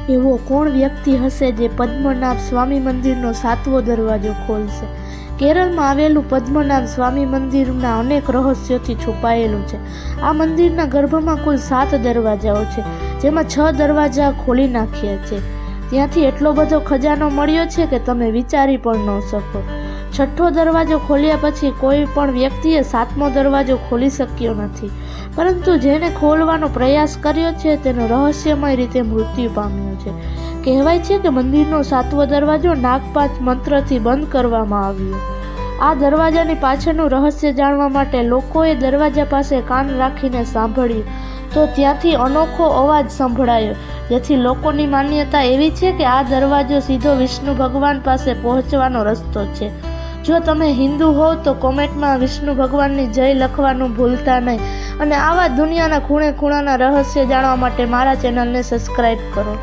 એવો કોણ વ્યક્તિ હશે જે પદ્મનાભ સ્વામી મંદિરનો 7મો દરવાજો ખોલશે? કેરળમાં આવેલું પદ્મનાભ સ્વામી મંદિરના અનેક રહસ્યોથી છુપાયેલું છે. આ મંદિરના ગર્ભમાં કુલ 7 દરવાજાઓ છે, જેમાં 6 દરવાજા ખોલી નાખ્યા છે. ત્યાંથી એટલો બધો ખજાનો મળ્યો છે કે તમે વિચારી પણ ન શકો. 6થો દરવાજો ખોલ્યા પછી કોઈ પણ વ્યક્તિએ 7મો દરવાજો ખોલી શક્યો નથી, પરંતુ જેને ખોલવાનો પ્રયાસ કર્યો છે તેનો રહસ્યમય રીતે મૃત્યુ પામ્યો છે. કહેવાય છે કે મંદિરનો 7મો દરવાજો નાગપાંચ મંત્રથી બંધ કરવામાં આવ્યો. આ દરવાજાની પાછળનું રહસ્ય જાણવા માટે લોકોએ દરવાજા પાસે કાન રાખીને સાંભળ્યું તો ત્યાંથી અનોખો અવાજ સંભળાયો, જેથી લોકોની માન્યતા એવી છે કે આ દરવાજો સીધો વિષ્ણુ ભગવાન પાસે પહોંચવાનો રસ્તો છે. જો તમે હિન્દુ હોવ તો કોમેન્ટમાં વિષ્ણુ ભગવાનની જય લખવાનું ભૂલતા નહીં, અને આવા દુનિયાના ખૂણે ખૂણાના રહસ્ય જાણવા માટે મારા ચેનલને સબસ્ક્રાઈબ કરો.